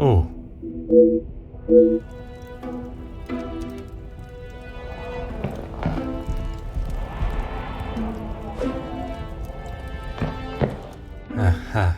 Oh. Aha.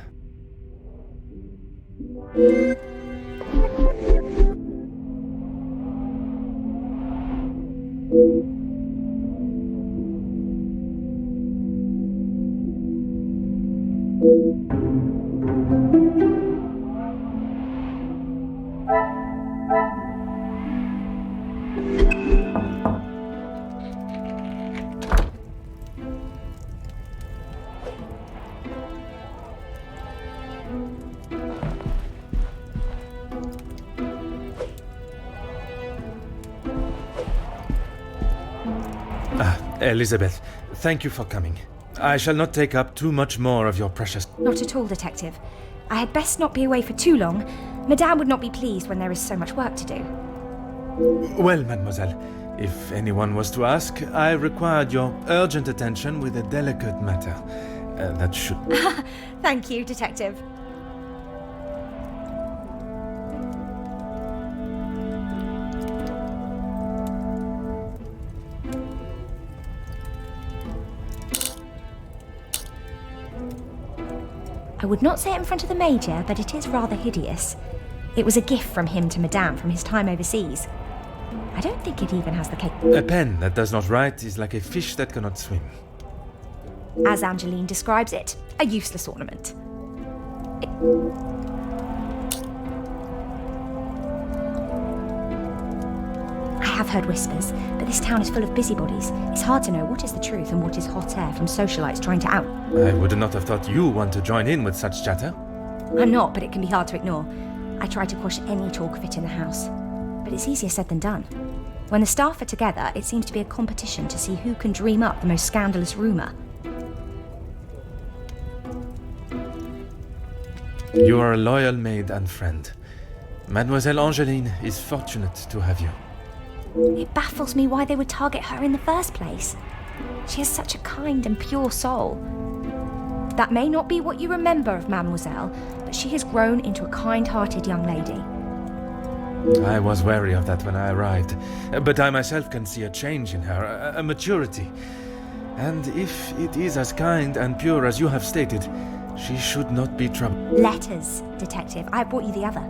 Elizabeth, thank you for coming. I shall not take up too much more of your precious... Not at all, Detective. I had best not be away for too long. Madame would not be pleased when there is so much work to do. Well, mademoiselle, if anyone was to ask, I required your urgent attention with a delicate matter. That should... Thank you, Detective. I would not say it in front of the Major, but it is rather hideous. It was a gift from him to Madame from his time overseas. I don't think it even has the cake. A pen that does not write is like a fish that cannot swim. As Angeline describes it, a useless ornament. I have heard whispers, but this town is full of busybodies. It's hard to know what is the truth and what is hot air from socialites trying to out... I would not have thought you want to join in with such chatter. I'm not, but it can be hard to ignore. I try to quash any talk of it in the house. But it's easier said than done. When the staff are together, it seems to be a competition to see who can dream up the most scandalous rumour. You are a loyal maid and friend. Mademoiselle Angeline is fortunate to have you. It baffles me why they would target her in the first place. She has such a kind and pure soul. That may not be what you remember of Mademoiselle, but she has grown into a kind-hearted young lady. I was wary of that when I arrived, but I myself can see a change in her, a maturity. And if it is as kind and pure as you have stated, she should not be troubled. Letters, Detective. I brought you the other.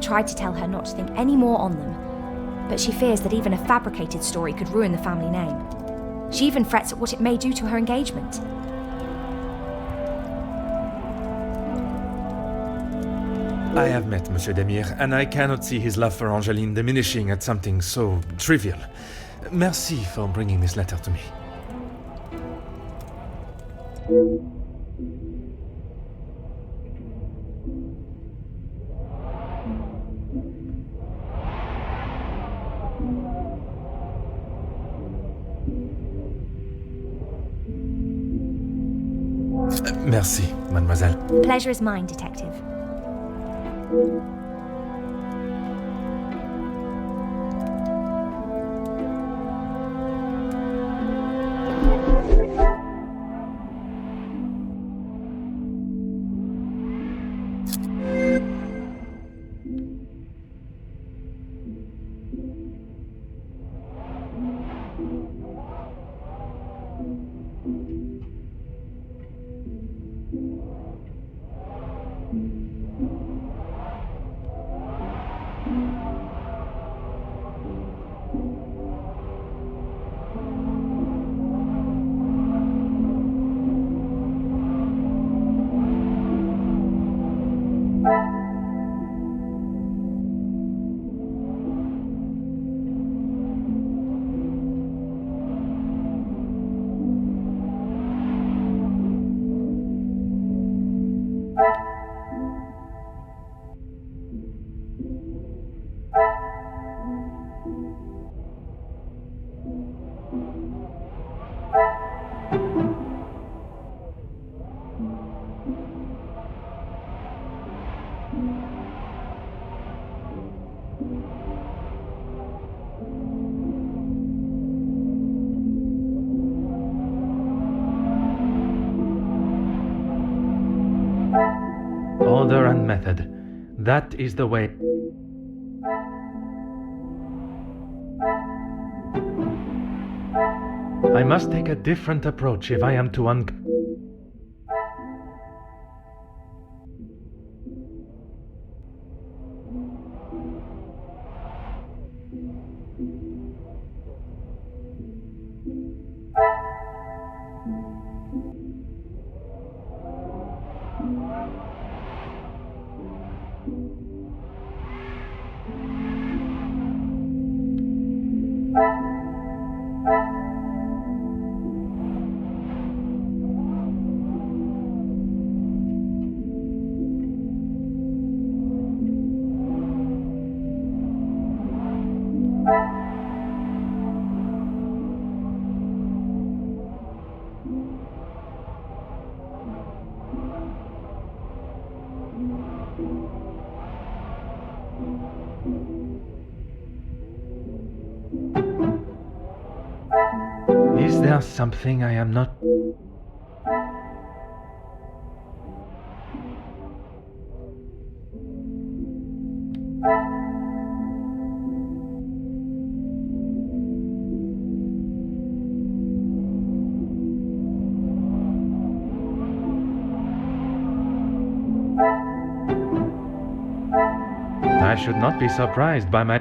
Tried to tell her not to think any more on them, but she fears that even a fabricated story could ruin the family name. She even frets at what it may do to her engagement. I have met Monsieur Demire, and I cannot see his love for Angeline diminishing at something so trivial. Merci for bringing this letter to me. Merci, mademoiselle. Pleasure is mine, detective. Order and method. That is the way. I must take a different approach if I am to Is there something I am not? I should not be surprised by my...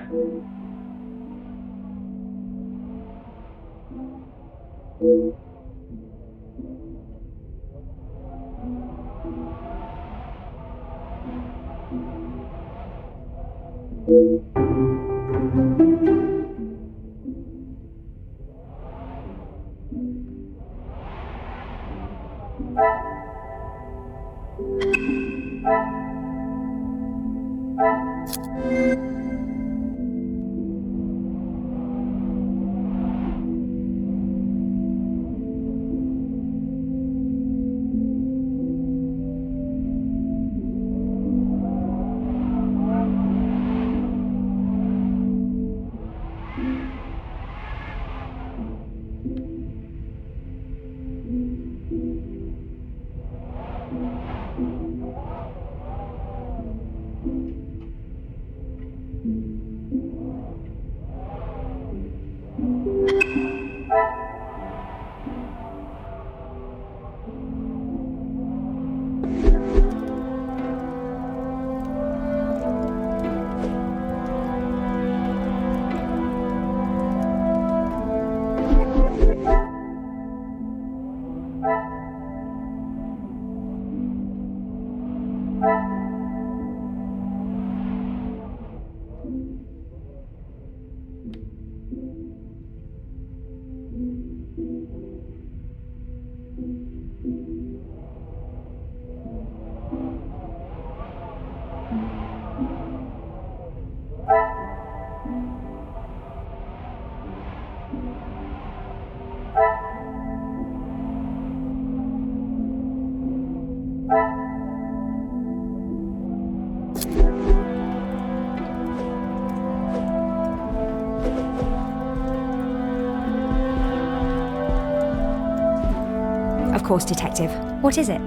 course, Detective. What is it?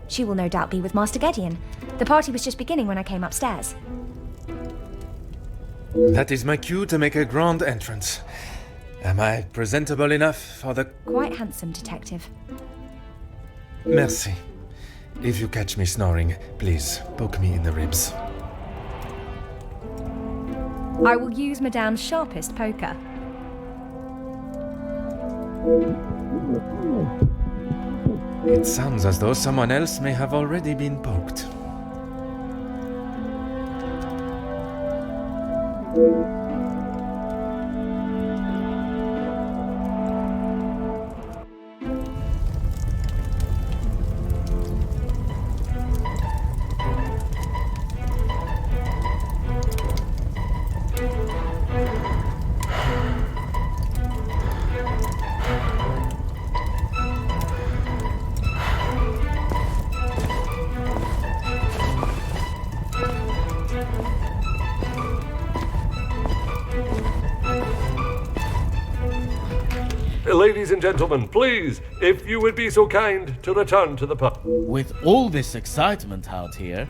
She will no doubt be with Master Gideon. The party was just beginning when I came upstairs. That is my cue to make a grand entrance. Am I presentable enough for the... Quite handsome, Detective. Merci. If you catch me snoring, please poke me in the ribs. I will use Madame's sharpest poker. It sounds as though someone else may have already been poked. Ladies and gentlemen, please, if you would be so kind to return to the pub. With all this excitement out here,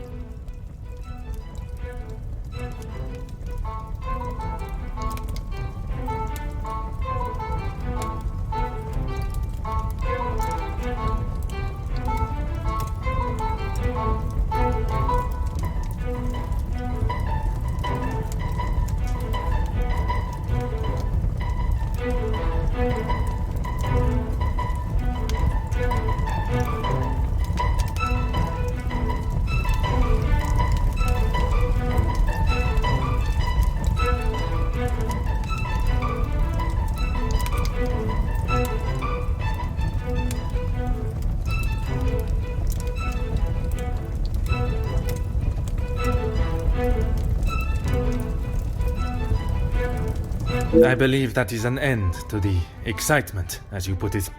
I believe that is an end to the excitement, as you put it.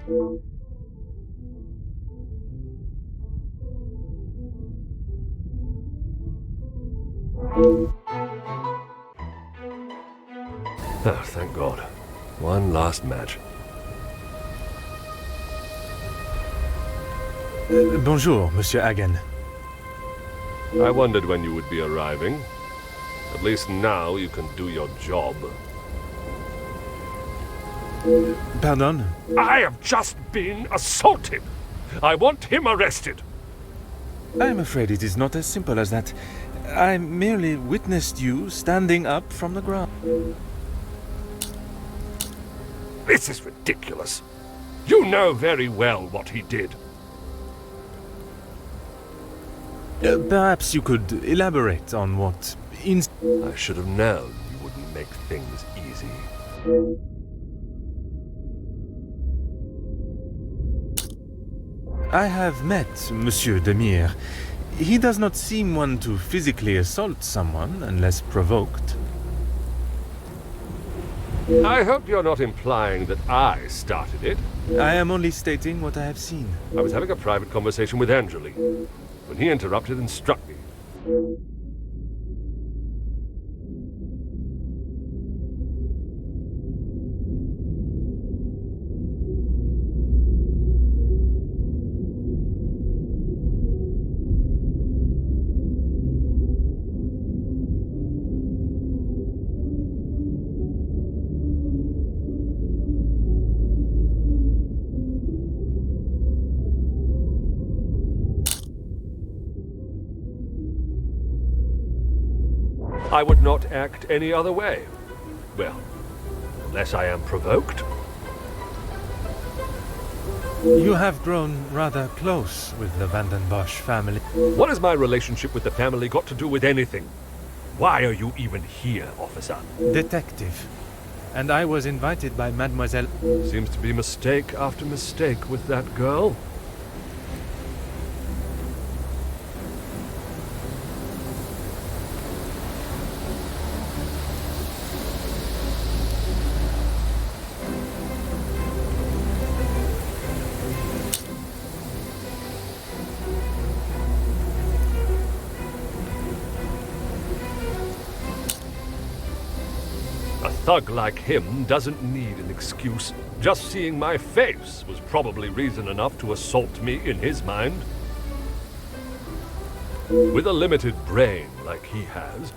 Oh, thank God. One last match. Bonjour, Monsieur Hagen. I wondered when you would be arriving. At least now you can do your job. Pardon? I have just been assaulted. I want him arrested. I'm afraid it is not as simple as that. I merely witnessed you standing up from the ground. This is ridiculous. You know very well what he did. Perhaps you could elaborate on what... I should have known you wouldn't make things easy. I have met Monsieur Demire. He does not seem one to physically assault someone unless provoked. I hope you're not implying that I started it. I am only stating what I have seen. I was having a private conversation with Angeline when he interrupted and struck me. I would not act any other way. Well, unless I am provoked. You have grown rather close with the Vandenbosch family. What has my relationship with the family got to do with anything? Why are you even here, officer? Detective. And I was invited by Mademoiselle... Seems to be mistake after mistake with that girl. thug like him doesn't need an excuse. Just seeing my face was probably reason enough to assault me in his mind. With a limited brain like he has,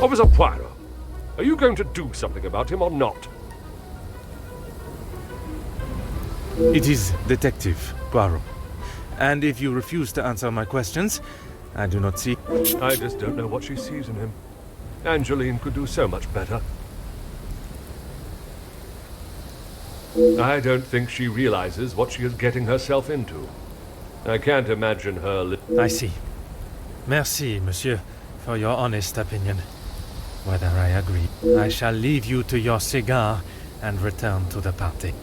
Officer Poirot, are you going to do something about him or not? It is Detective Poirot. And if you refuse to answer my questions, I do not see... I just don't know what she sees in him. Angeline could do so much better. I don't think she realizes what she is getting herself into. I can't imagine her... I see. Merci, monsieur, for your honest opinion. Whether I agree, I shall leave you to your cigar and return to the party.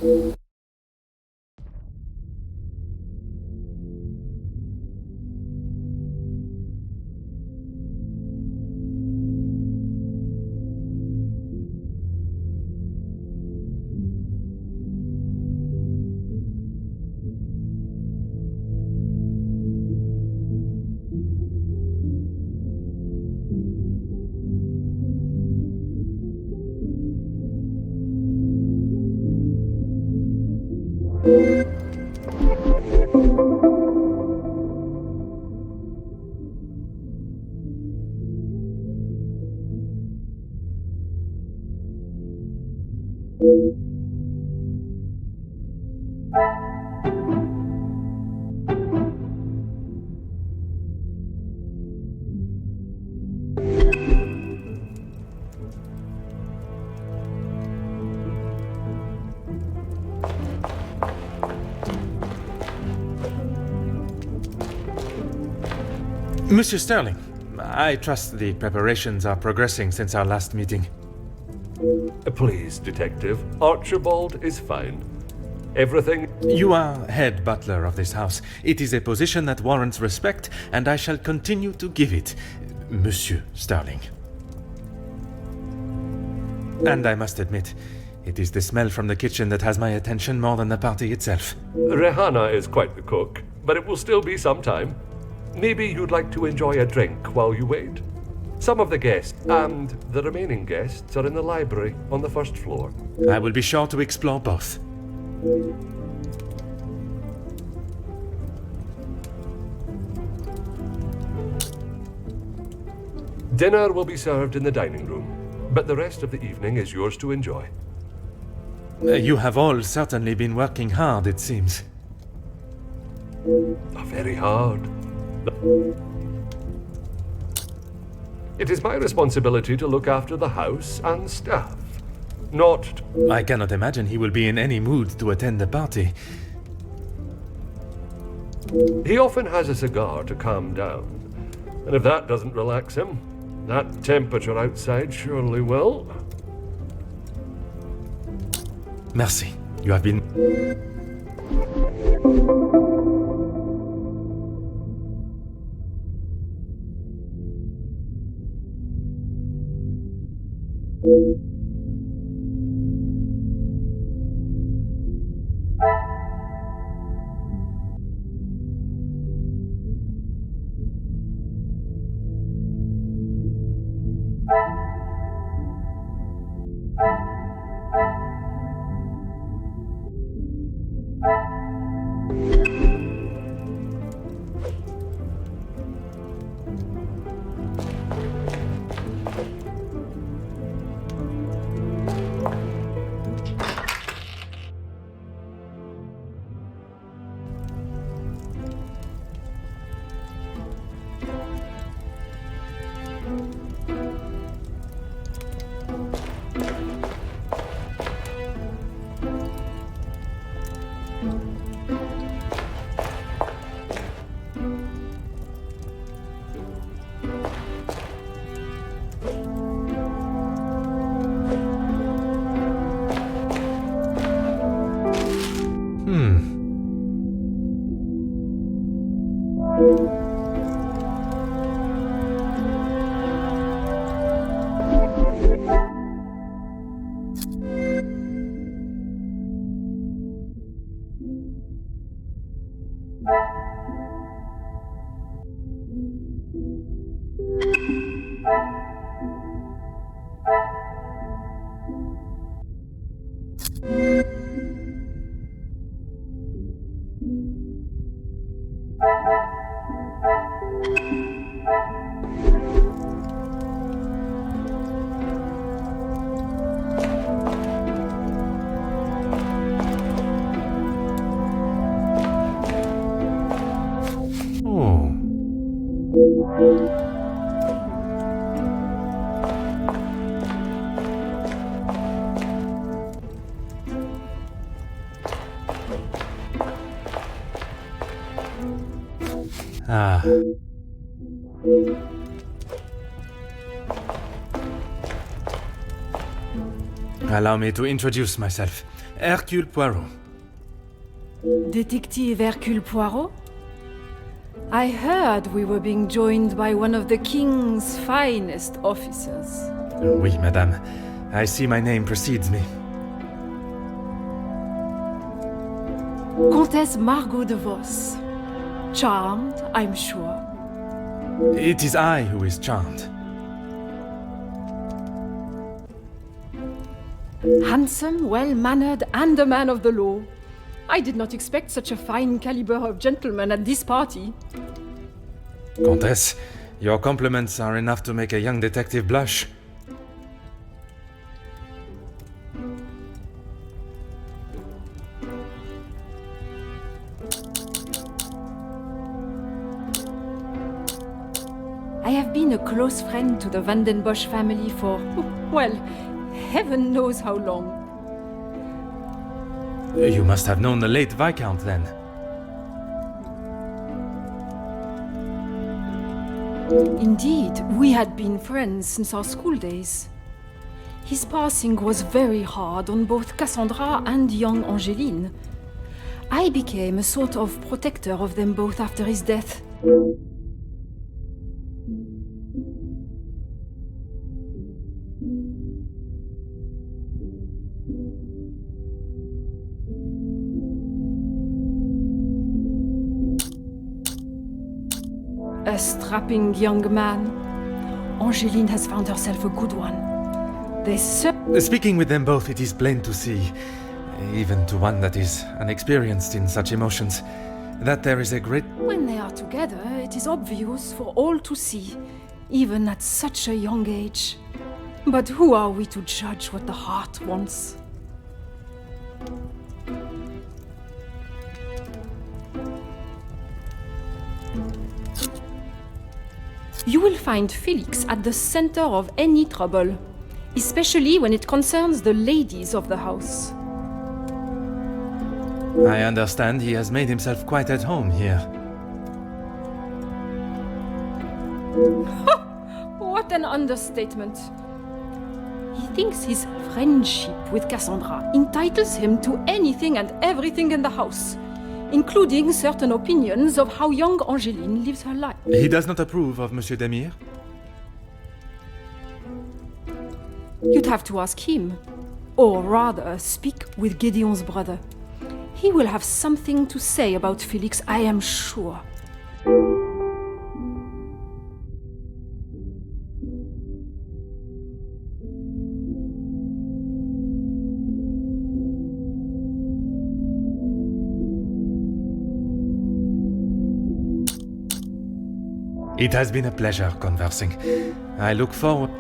Monsieur Sterling, I trust the preparations are progressing since our last meeting. Please, Detective. Archibald is fine. Everything... You are head butler of this house. It is a position that warrants respect, and I shall continue to give it, Monsieur Sterling. And I must admit, it is the smell from the kitchen that has my attention more than the party itself. Rehanna is quite the cook, but it will still be some time. Maybe you'd like to enjoy a drink while you wait. Some of the guests and the remaining guests are in the library on the first floor. I will be sure to explore both. Dinner will be served in the dining room, but the rest of the evening is yours to enjoy. You have all certainly been working hard, it seems. Very hard. It is my responsibility to look after the house and staff, not... I cannot imagine he will be in any mood to attend the party. He often has a cigar to calm down, and if that doesn't relax him, that temperature outside surely will. Merci. You have been... Ah. Allow me to introduce myself. Hercule Poirot. Detective Hercule Poirot? I heard we were being joined by one of the king's finest officers. Oui, madame. I see my name precedes me. Comtesse Margot de Vos. Charmed, I'm sure. It is I who is charmed. Handsome, well-mannered, and a man of the law. I did not expect such a fine caliber of gentleman at this party. Comtesse, your compliments are enough to make a young detective blush. I have been a close friend to the Vandenbosch family for, well, heaven knows how long. You must have known the late Viscount, then. Indeed, we had been friends since our school days. His passing was very hard on both Cassandra and young Angeline. I became a sort of protector of them both after his death. A strapping young man. Angeline has found herself a good one. Speaking with them both, it is plain to see, even to one that is unexperienced in such emotions, that there is a great... When they are together, it is obvious for all to see, even at such a young age. But who are we to judge what the heart wants? You will find Felix at the center of any trouble, especially when it concerns the ladies of the house. I understand he has made himself quite at home here. What an understatement. He thinks his friendship with Cassandra entitles him to anything and everything in the house, including certain opinions of how young Angeline lives her life. He does not approve of Monsieur Demire? You'd have to ask him. Or rather, speak with Gideon's brother. He will have something to say about Felix, I am sure. It has been a pleasure conversing. I look forward...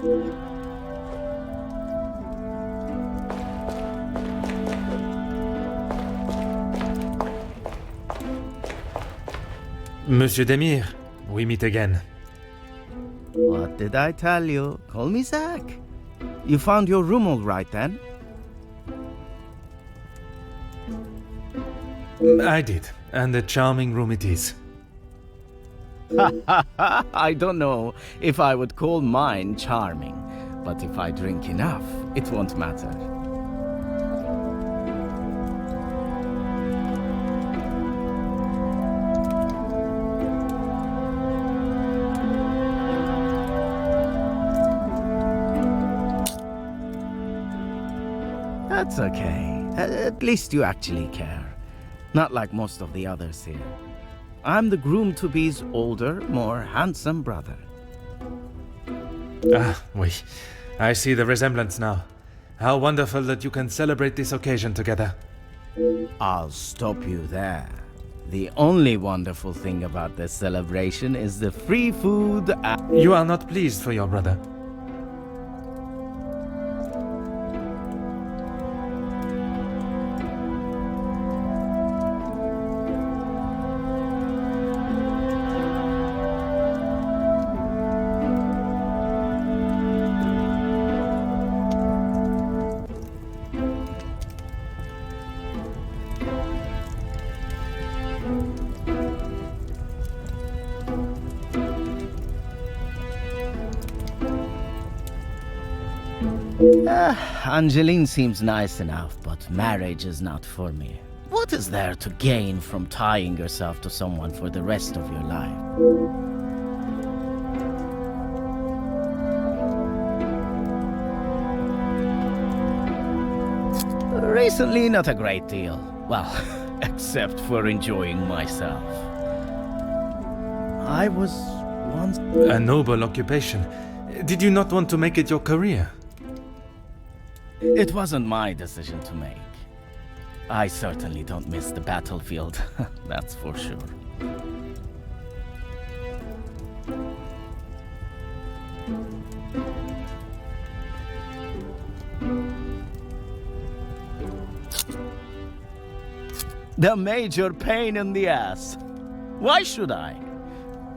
Monsieur Demire, we meet again. What did I tell you? Call me Zach. You found your room all right then? I did, and a charming room it is. I don't know if I would call mine charming, but if I drink enough, it won't matter. That's okay. At least you actually care. Not like most of the others here. I'm the groom-to-be's older, more handsome brother. Ah, oui. I see the resemblance now. How wonderful that you can celebrate this occasion together. I'll stop you there. The only wonderful thing about this celebration is the free food and... You are not pleased for your brother. Angeline seems nice enough, but marriage is not for me. What is there to gain from tying yourself to someone for the rest of your life? Recently, not a great deal. Well, except for enjoying myself. I was once... A noble occupation. Did you not want to make it your career? It wasn't my decision to make. I certainly don't miss the battlefield, that's for sure. The major pain in the ass. Why should I?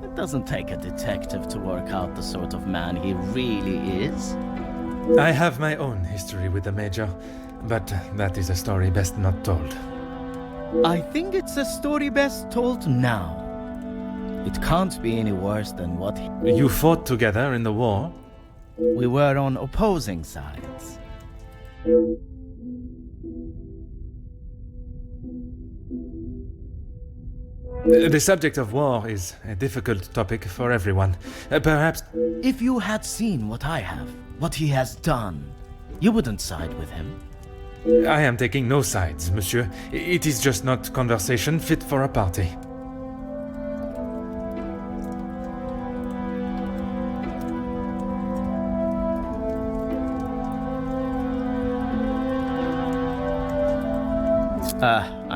It doesn't take a detective to work out the sort of man he really is. I have my own history with the Major, but that is a story best not told. I think it's a story best told now. It can't be any worse than what You fought together in the war? we were on opposing sides. The subject of war is a difficult topic for everyone. Perhaps... If you had seen what I have, what he has done, you wouldn't side with him. I am taking no sides, monsieur. It is just not conversation fit for a party.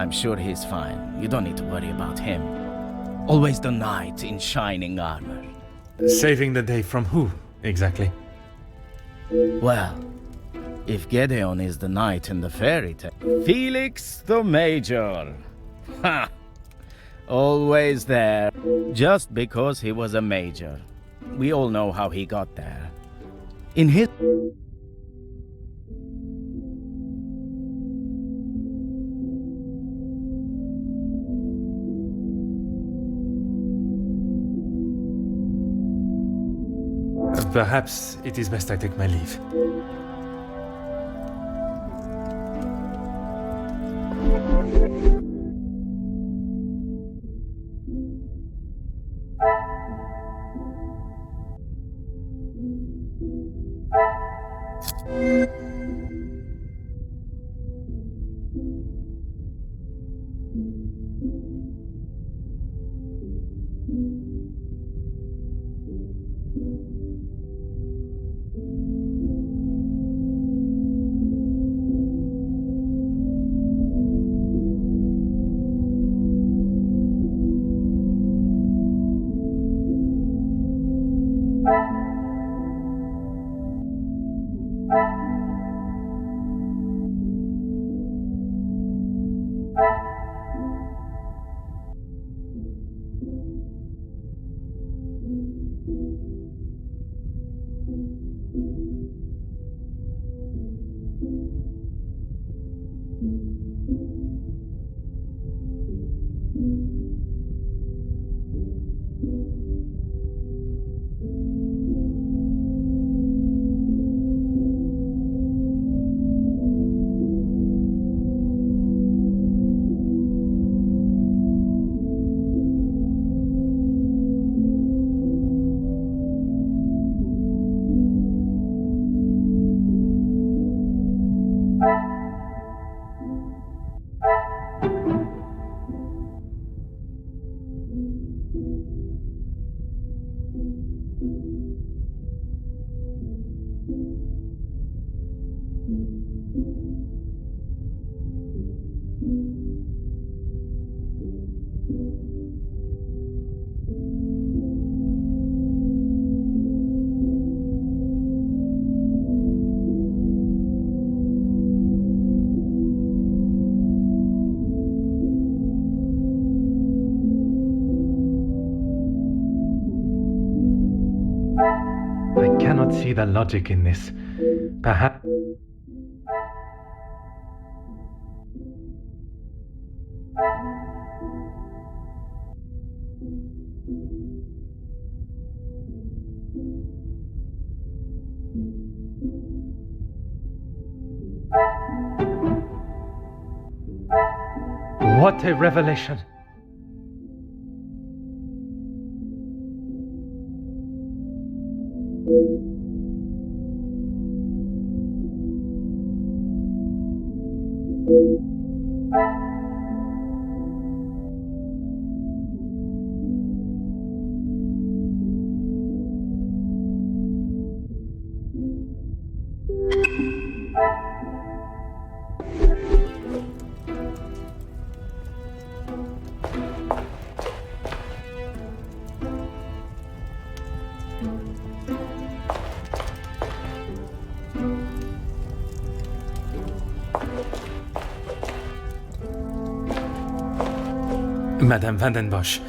I'm sure he's fine. You don't need to worry about him. Always the knight in shining armor. Saving the day from who, exactly? Well, if Gedeon is the knight in the fairy tale, Felix the Major. Ha! Always there. Just because he was a major. We all know how he got there. In his... Perhaps it is best I take my leave. I cannot see the logic in this. Perhaps... What a revelation! Madame Vandenbosch,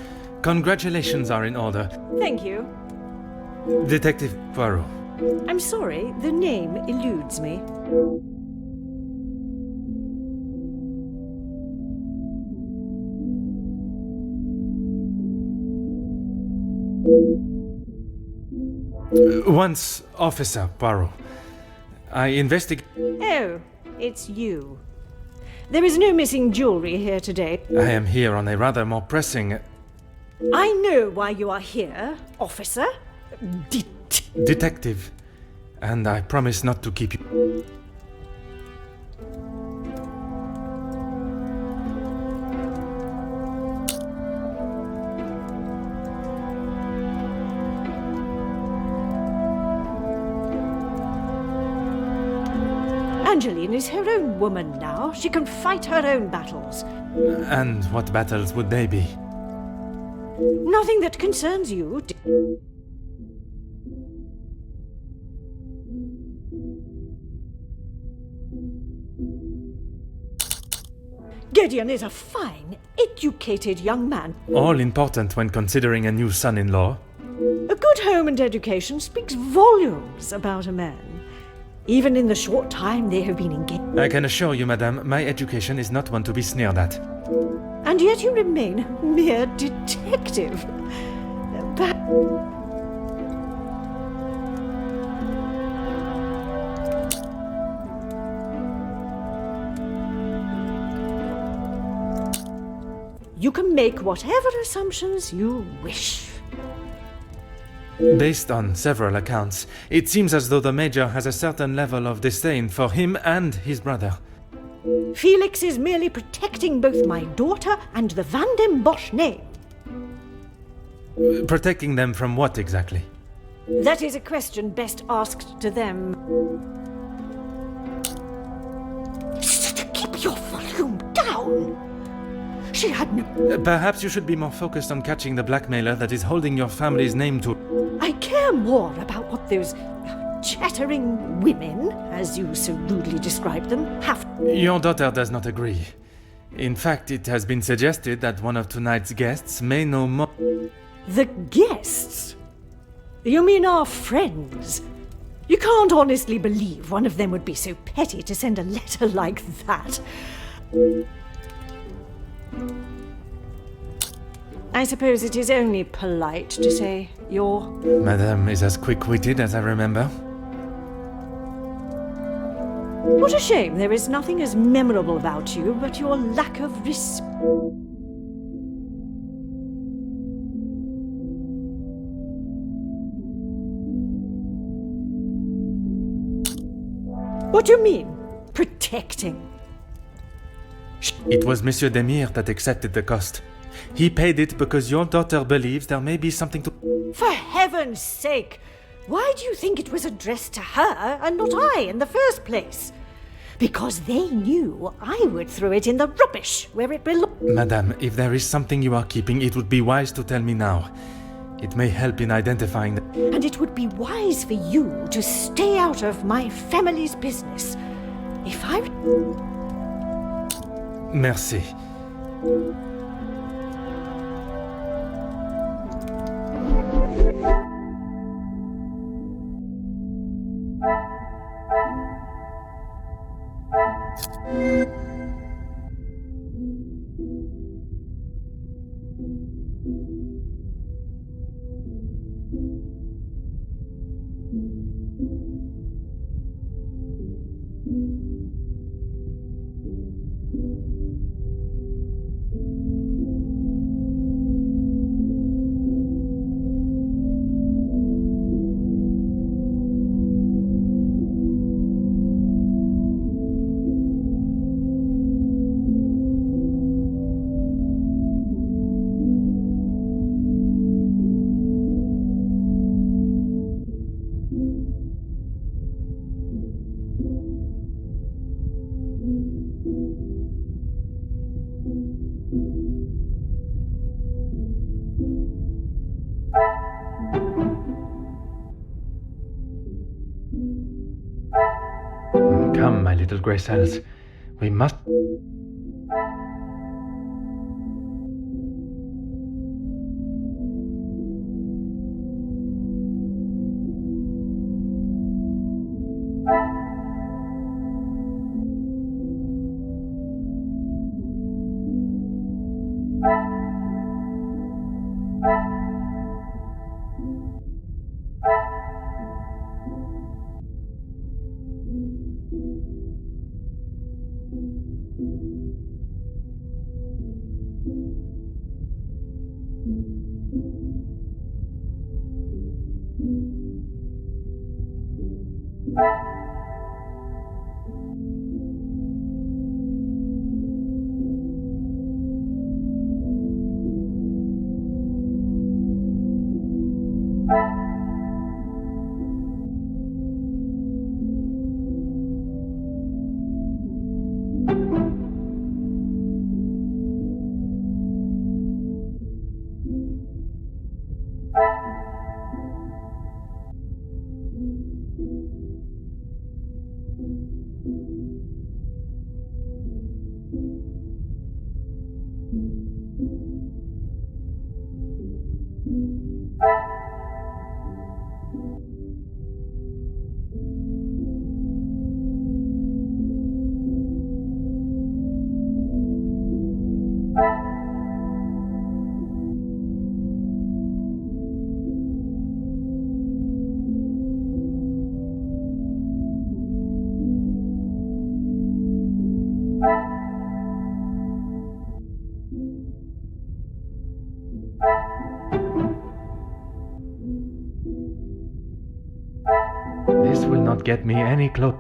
congratulations are in order. Thank you. Detective Poirot. I'm sorry, the name eludes me. Once Officer Poirot. I investigate. Oh, it's you. There is no missing jewelry here today. I am here on a rather more pressing. I know why you are here, officer. Detective. And I promise not to keep you. Angeline is her own woman now. She can fight her own battles. And what battles would they be? Nothing that concerns you. Gideon is a fine, educated young man. All important when considering a new son-in-law. A good home and education speaks volumes about a man. Even in the short time they have been engaged. I can assure you, madame, my education is not one to be sneered at. And yet you remain a mere detective. You can make whatever assumptions you wish. Based on several accounts, it seems as though the Major has a certain level of disdain for him and his brother. Felix is merely protecting both my daughter and the Van den Bosch name. Protecting them from what exactly? That is a question best asked to them. Keep your volume down! She had no... Perhaps you should be more focused on catching the blackmailer that is holding your family's name to... I care more about what those chattering women, as you so rudely described them, have... Your daughter does not agree. In fact, it has been suggested that one of tonight's guests may know more... The guests? You mean our friends? You can't honestly believe one of them would be so petty to send a letter like that. I suppose it is only polite to say your... Madame is as quick-witted as I remember. What a shame there is nothing as memorable about you but your lack of respect. What do you mean, protecting? It was Monsieur Demire that accepted the cost. He paid it because your daughter believes there may be something to... For heaven's sake! Why do you think it was addressed to her and not I in the first place? Because they knew I would throw it in the rubbish where it belongs. Madame, if there is something you are keeping, it would be wise to tell me now. It may help in identifying the... And it would be wise for you to stay out of my family's business. If I... Merci. Come, my little grey cells. We must... This will not get me any close.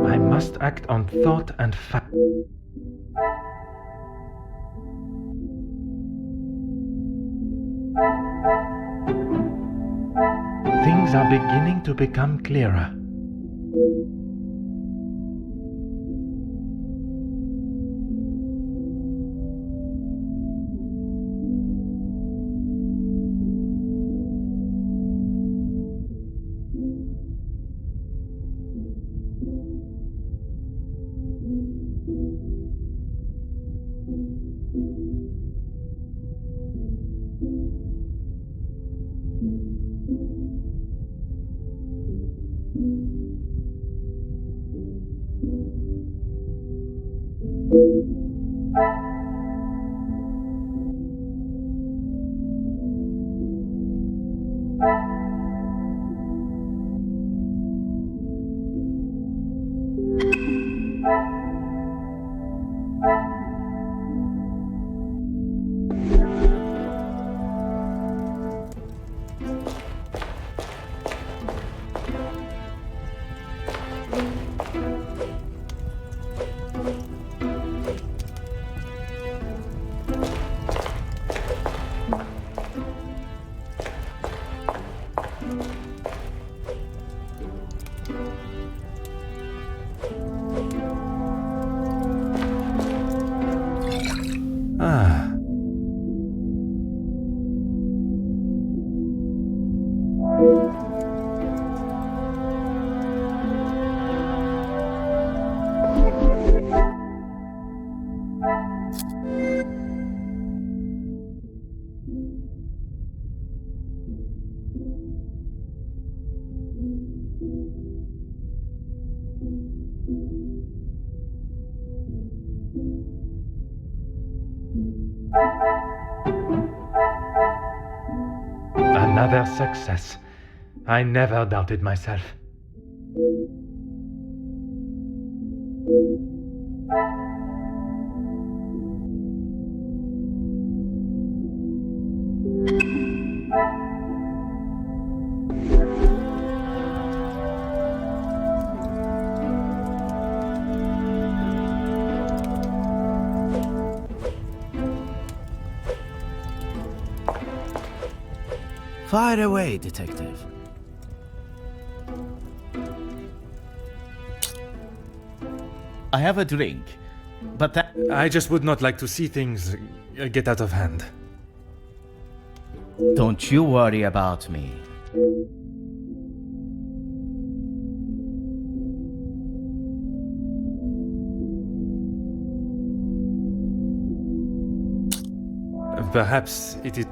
I must act on thought and fact. Things are beginning to become clearer. Another success. I never doubted myself. Fire away, detective. I have a drink, but that... I just would not like to see things get out of hand. Don't you worry about me. Perhaps it is...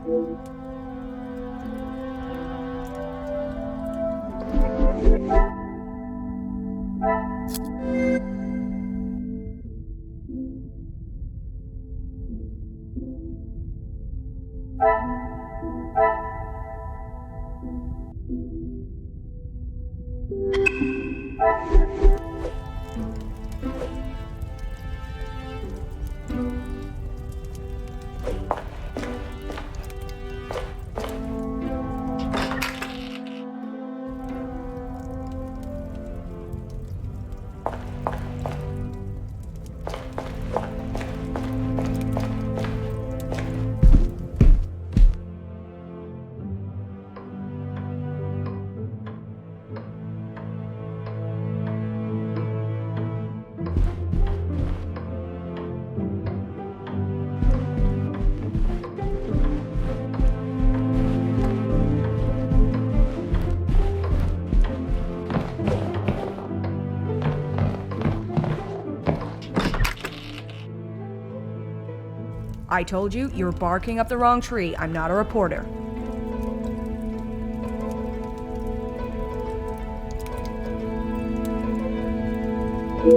I told you, you're barking up the wrong tree. I'm not a reporter.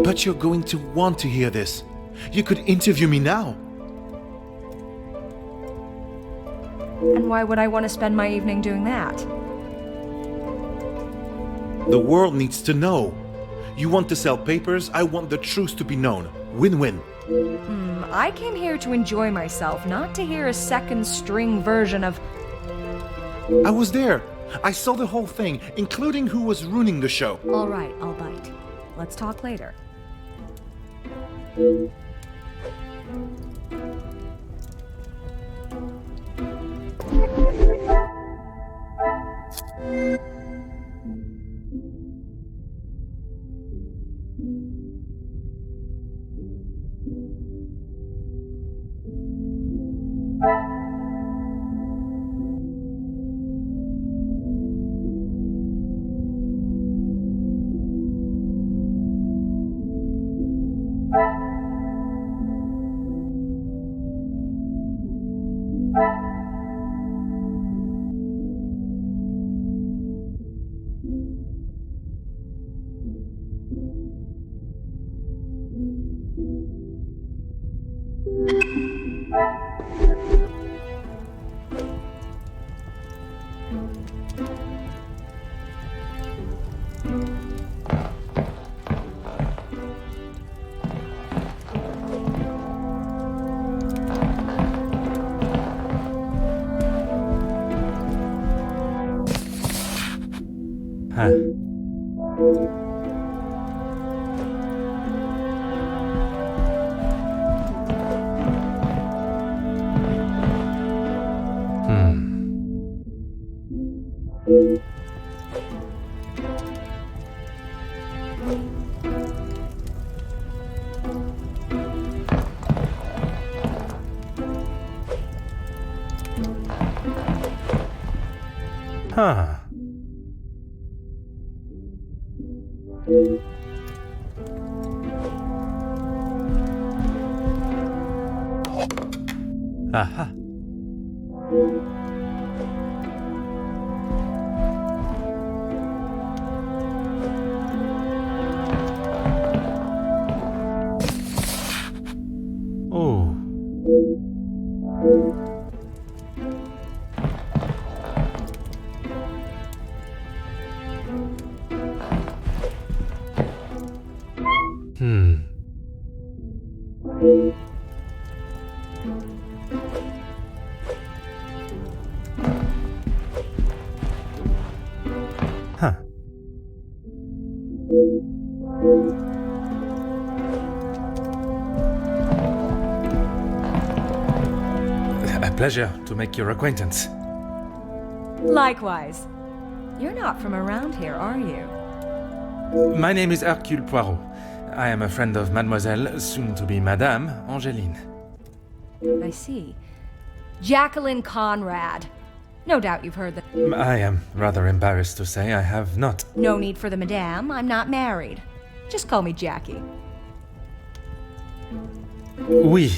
But you're going to want to hear this. You could interview me now. And why would I want to spend my evening doing that? The world needs to know. You want to sell papers, I want the truth to be known. Win-win. I came here to enjoy myself, not to hear a second-string version of... I was there. I saw the whole thing, including who was ruining the show. All right, I'll bite. Let's talk later. Huh. Aha. Oh. Huh. A pleasure to make your acquaintance. Likewise. You're not from around here, are you? My name is Hercule Poirot. I am a friend of Mademoiselle, soon to be Madame, Angeline. I see. Jacqueline Conrad. No doubt you've heard that. I am rather embarrassed to say I have not. No need for the madame. I'm not married. Just call me Jackie. Oui.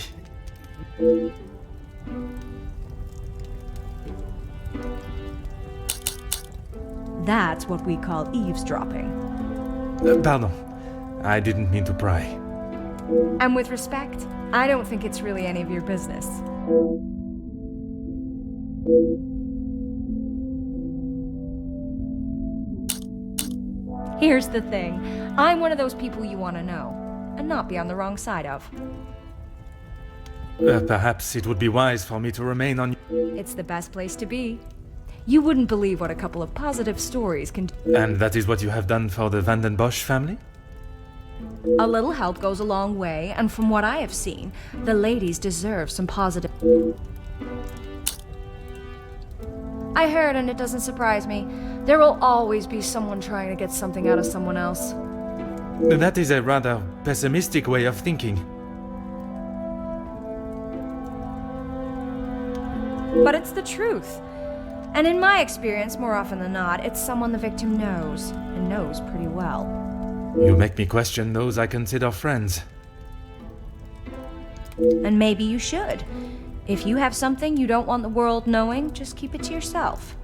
That's what we call eavesdropping. Pardon. I didn't mean to pry. And with respect, I don't think it's really any of your business. Here's the thing. I'm one of those people you want to know, and not be on the wrong side of. Perhaps it would be wise for me to remain on... It's the best place to be. You wouldn't believe what a couple of positive stories can do. And that is what you have done for the Van den Bosch family? A little help goes a long way, and from what I have seen, the ladies deserve some positive... I heard, and it doesn't surprise me, there will always be someone trying to get something out of someone else. That is a rather pessimistic way of thinking. But it's the truth. And in my experience, more often than not, it's someone the victim knows, and knows pretty well. You make me question those I consider friends. And maybe you should. If you have something you don't want the world knowing, just keep it to yourself.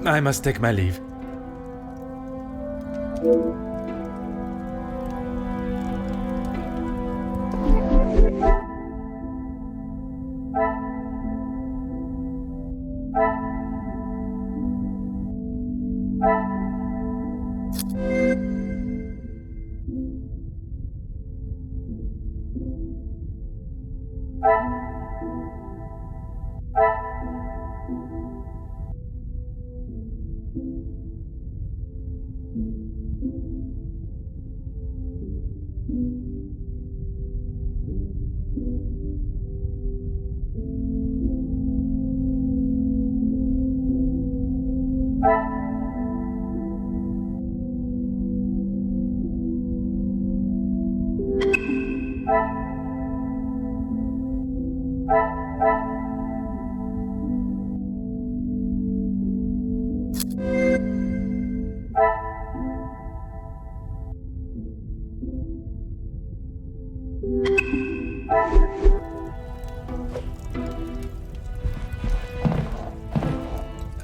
I must take my leave.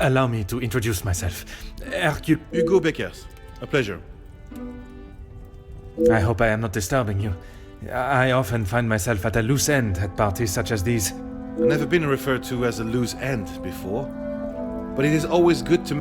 Allow me to introduce myself. Hercule... Hugo Beckers. A pleasure. I hope I am not disturbing you. I often find myself at a loose end at parties such as these. I've never been referred to as a loose end before, but it is always good to...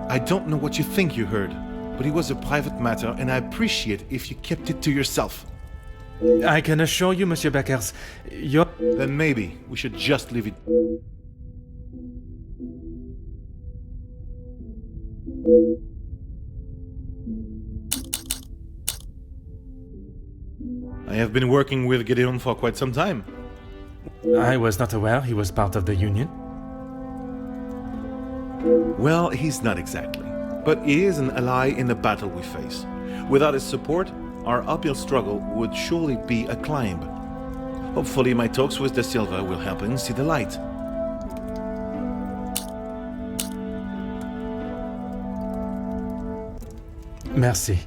I don't know what you think you heard, but it was a private matter, and I appreciate if you kept it to yourself. I can assure you, Monsieur Beckers, your... Then maybe we should just leave it. I have been working with Gideon for quite some time. I was not aware he was part of the Union. Well, he's not exactly, but he is an ally in the battle we face. Without his support, our uphill struggle would surely be a climb. Hopefully my talks with De Silva will help him see the light. Merci.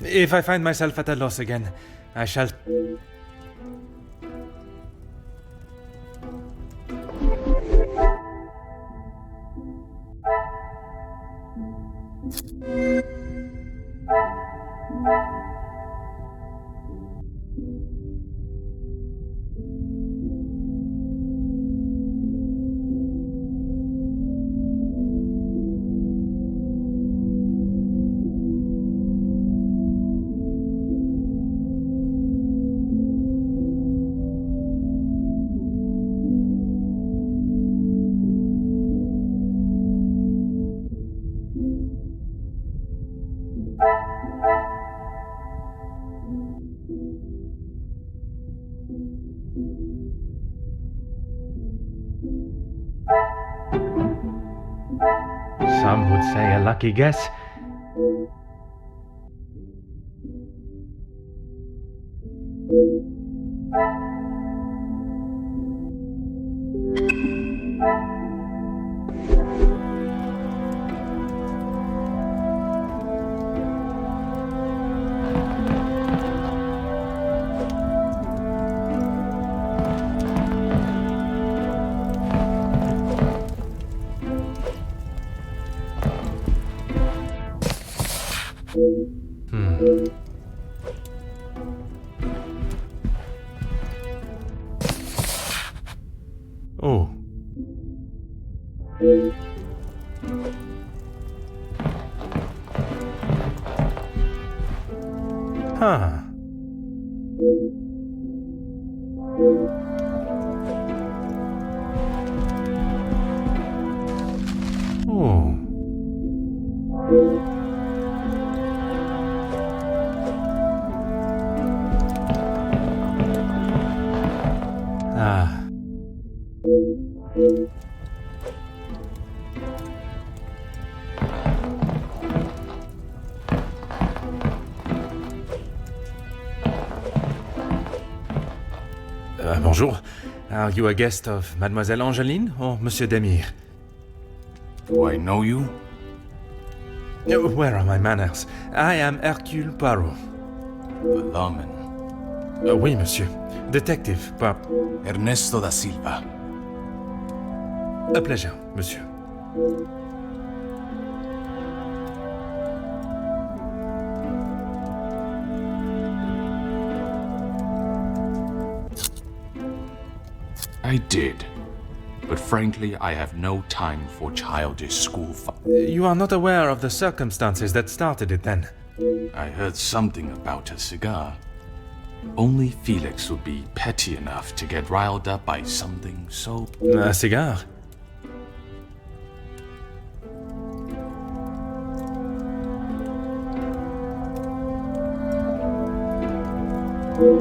If I find myself at a loss again, I shall... would say a lucky guess. Oh. Huh. Oh. Ah. Bonjour. Are you a guest of Mademoiselle Angeline or Monsieur Demire? Do I know you? Where are my manners? I am Hercule Paro. The lawman. Oui, monsieur. Detective, but... Ernesto da Silva. A pleasure, monsieur. I did. But frankly, I have no time for childish school You are not aware of the circumstances that started it, then? I heard something about a cigar. Only Felix would be petty enough to get riled up by something so... A cigar?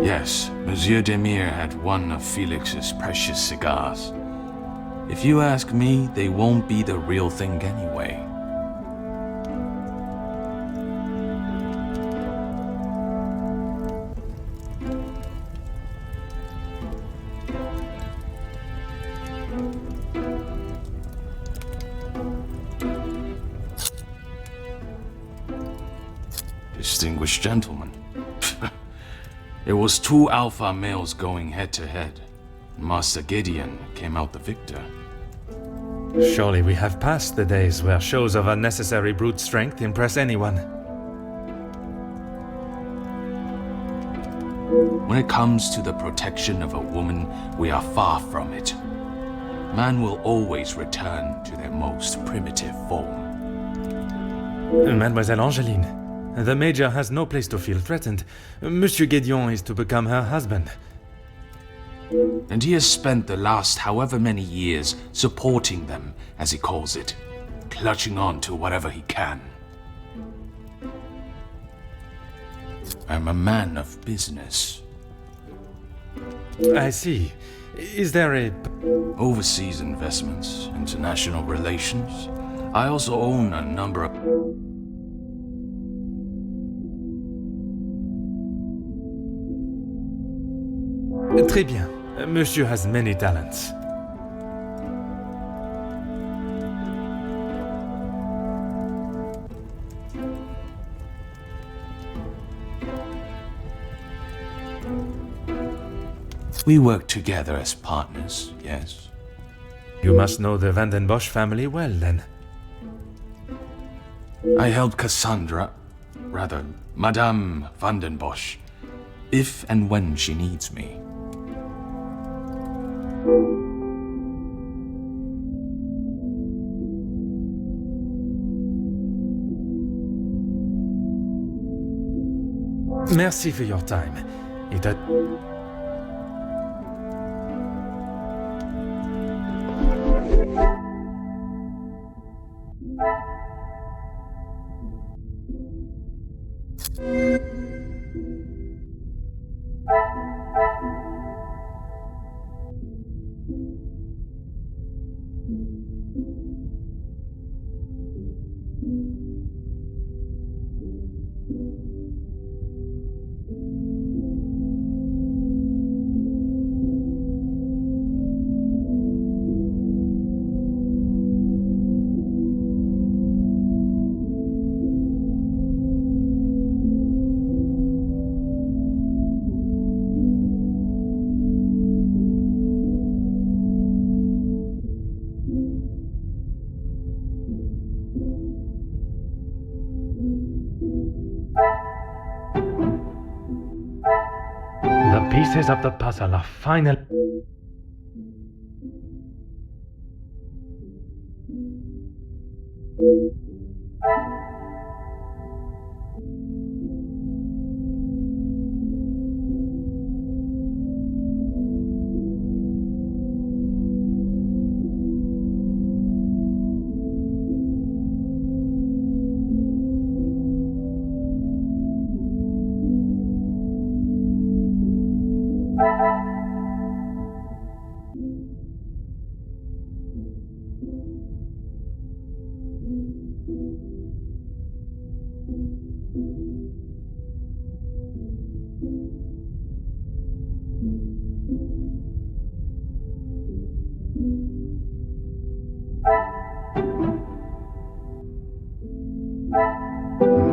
Yes, Monsieur Demire had one of Felix's precious cigars. If you ask me, they won't be the real thing anyway. Distinguished gentlemen. It was two alpha males going head-to-head. Master Gideon came out the victor. Surely we have passed the days where shows of unnecessary brute strength impress anyone. When it comes to the protection of a woman, we are far from it. Man will always return to their most primitive form. Mademoiselle Angeline, the Major has no place to feel threatened. Monsieur Gideon is to become her husband. And he has spent the last however many years supporting them, as he calls it, clutching on to whatever he can. I'm a man of business. I see. Is there a... Overseas investments, international relations. I also own a number of... Très bien. Monsieur has many talents. We work together as partners, yes. You must know the Van den Bosch family well, then. I helped Madame Van den Bosch, if and when she needs me. Merci for your time. It had... pieces of the puzzle are finally...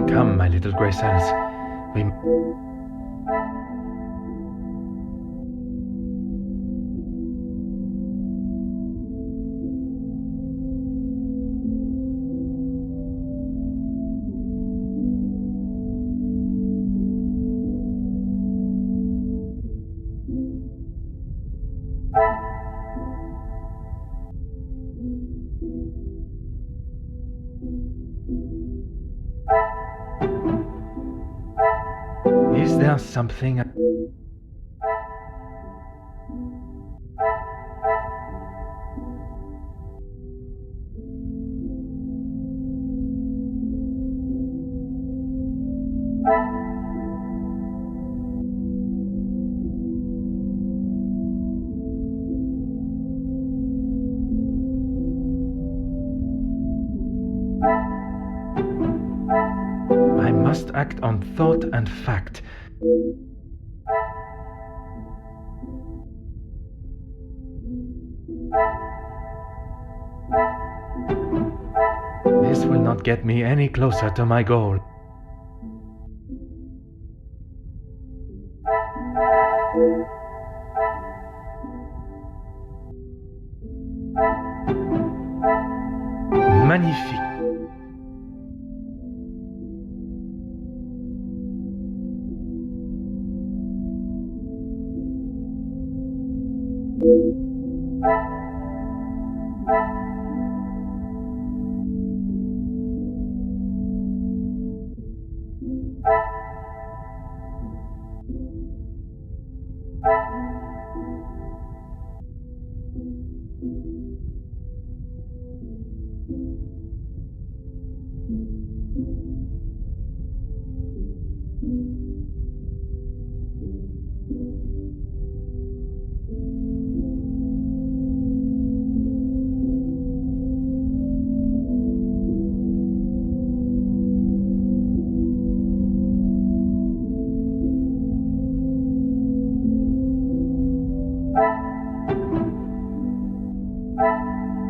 Come, my little grey cells. We... Is there something... I must act on thought and fact. This will not get me any closer to my goal. Magnifique.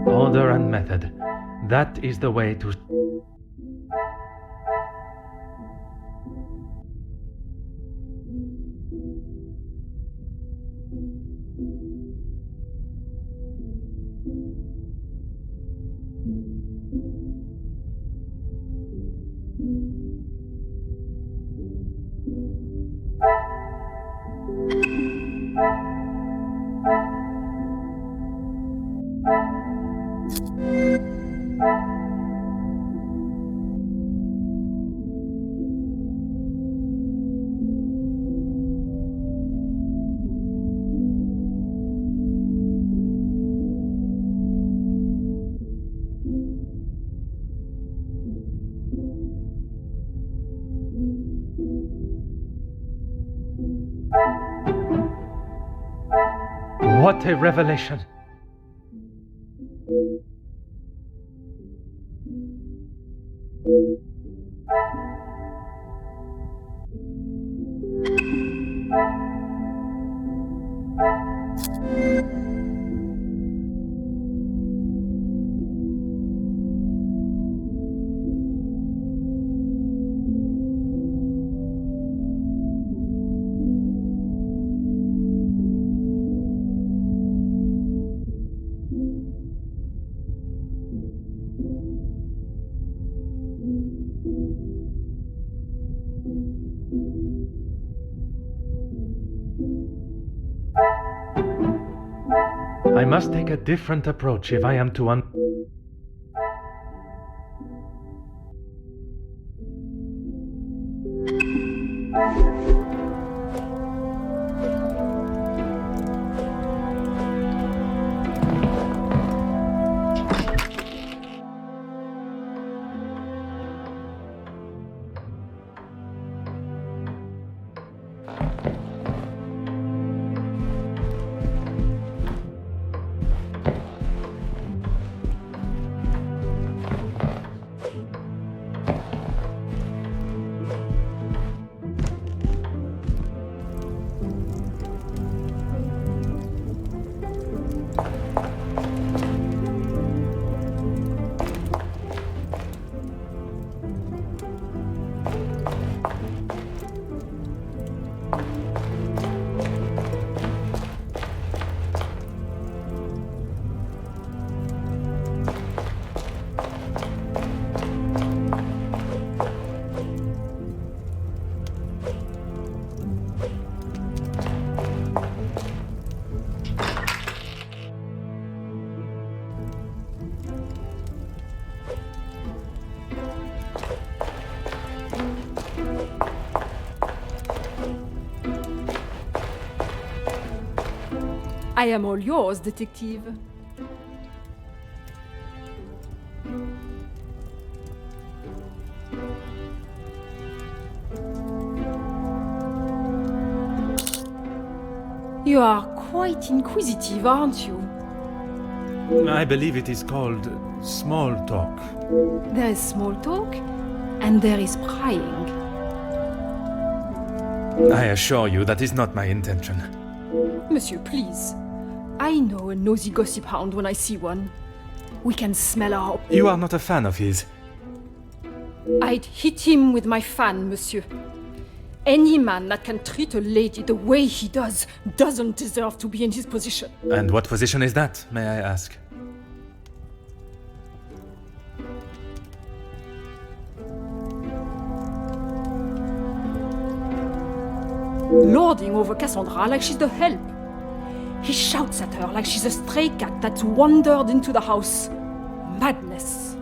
Order and method. That is the way to... What a revelation! I must take a different approach if I am to I am all yours, detective. You are quite inquisitive, aren't you? I believe it is called small talk. There is small talk, and there is prying. I assure you that is not my intention. Monsieur, please. I know a nosy gossip hound when I see one. We can smell our... You are not a fan of his. I'd hit him with my fan, monsieur. Any man that can treat a lady the way he does doesn't deserve to be in his position. And what position is that, may I ask? Lording over Cassandra like she's the help. He shouts at her like she's a stray cat that's wandered into the house. Madness.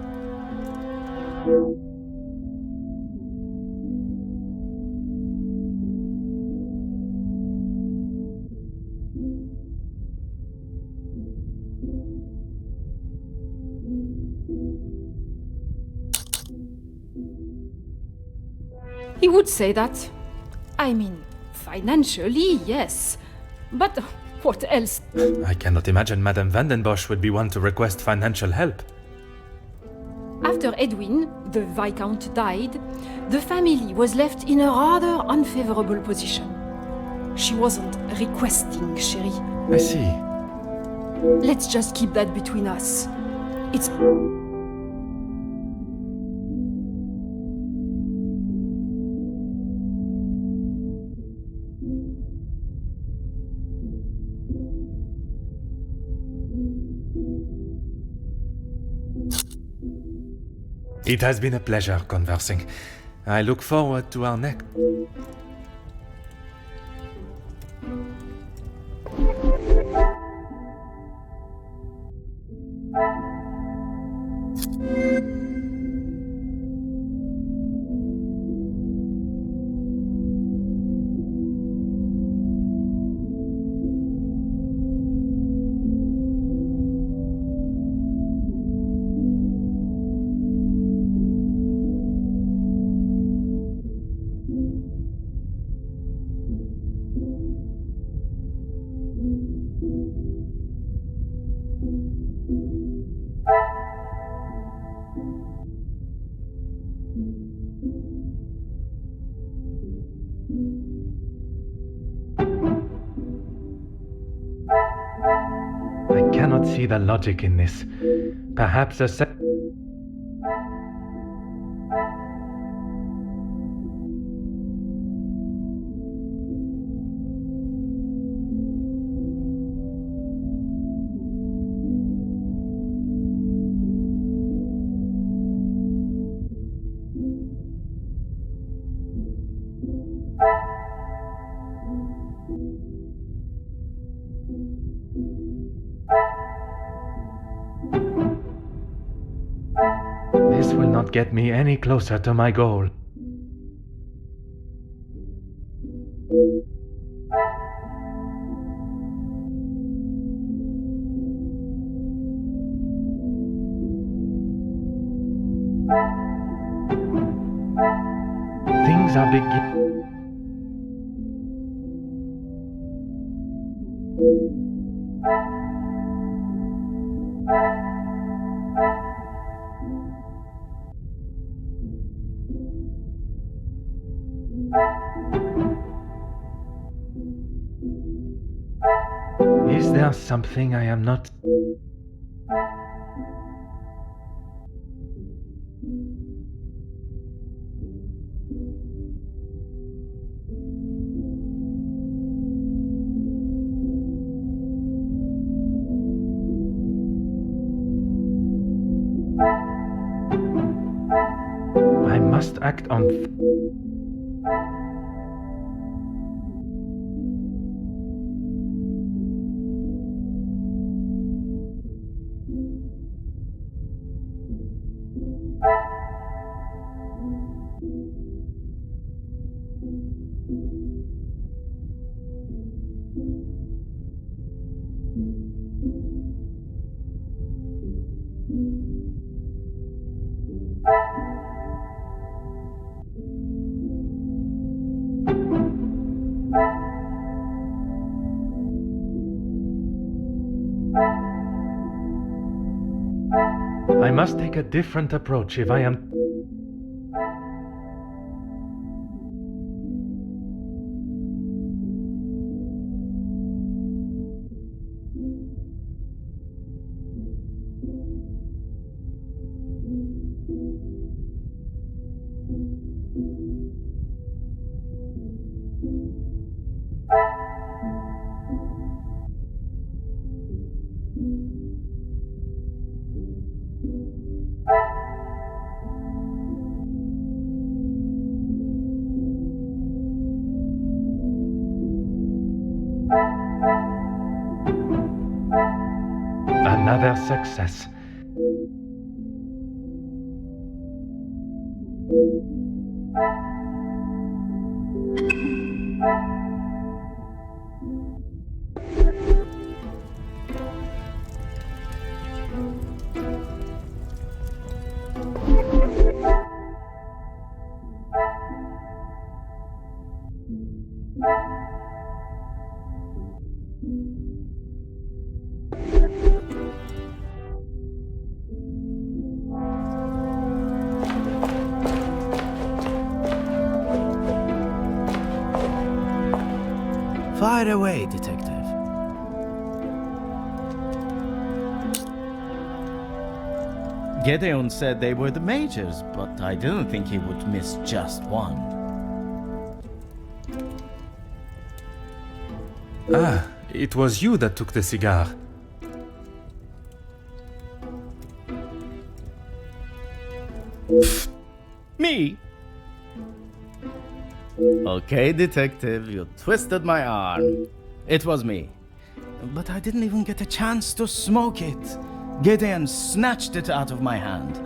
He would say that. I mean, financially, yes. But what else? I cannot imagine Madame Vandenbosch would be one to request financial help. After Edwin, the Viscount, died, the family was left in a rather unfavorable position. She wasn't requesting, chérie. I see. Let's just keep that between us. It's... It has been a pleasure conversing. I look forward to our next... I cannot see the logic in this. Perhaps a This will not get me any closer to my goal. Things are beginning. Is there something I am not? I must act on. I must take a different approach if I am. Another success. Fire away, detective. Gedeon said they were the majors, but I didn't think he would miss just one. Ah, it was you that took the cigar. Me? Okay, detective, you twisted my arm. It was me. But I didn't even get a chance to smoke it. Gedeon snatched it out of my hand.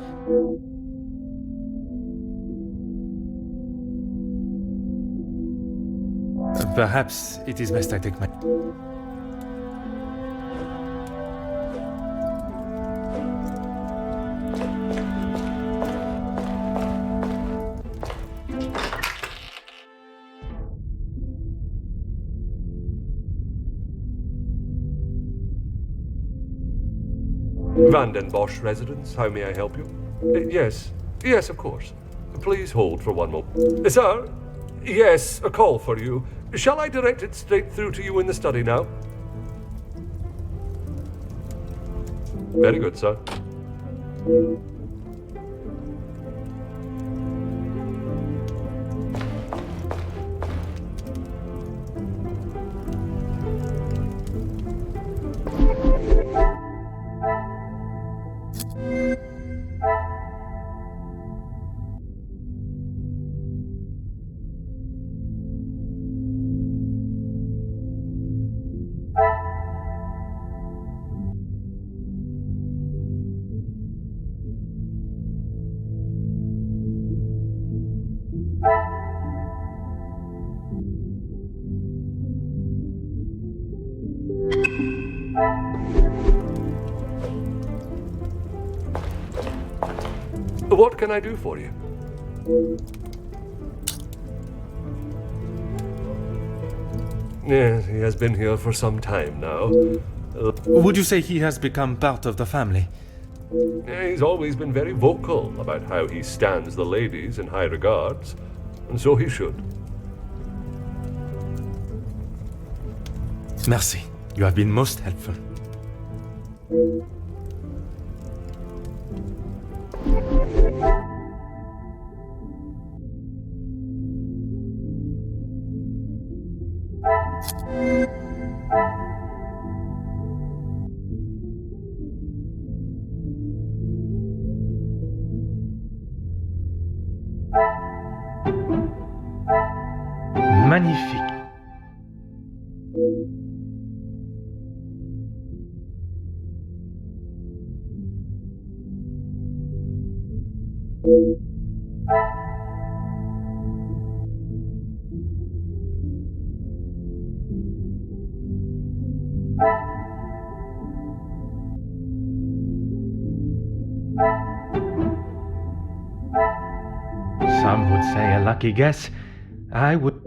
Perhaps it is best I take my. Vandenbosch residence, how may I help you? Yes, yes, of course. Please hold for one moment. Sir? Yes, a call for you. Shall I direct it straight through to you in the study now? Very good, sir. What can I do for you? Yes, he has been here for some time now. Would you say he has become part of the family? He's always been very vocal about how he stands the ladies in high regards, and so he should. Merci. You have been most helpful. Magnifique. Some would say a lucky guess. I would...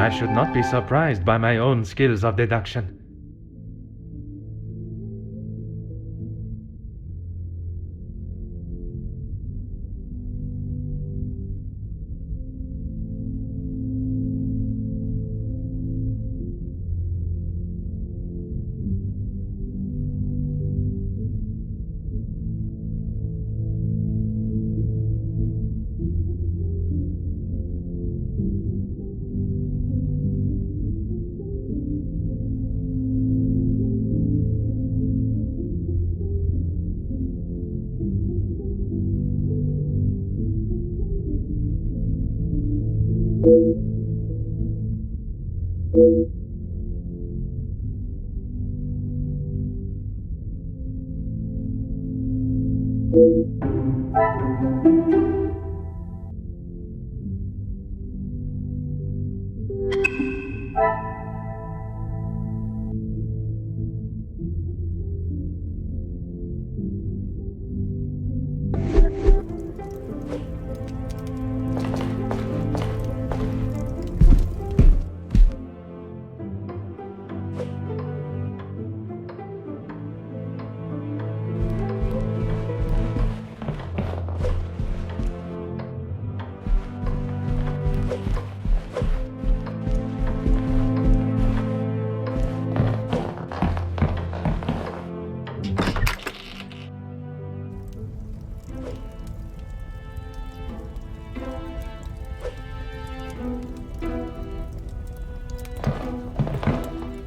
I should not be surprised by my own skills of deduction.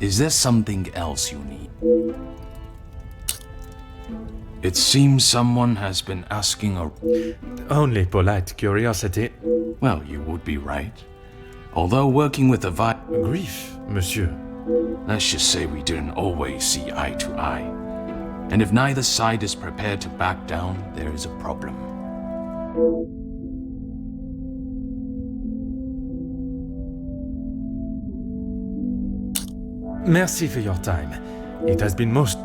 Is there something else you need? It seems someone has been asking a... Only polite curiosity. Well, you would be right. Although working with a Grief, monsieur. let's just say we didn't always see eye to eye. And if neither side is prepared to back down, there is a problem. Merci for your time. It has been most...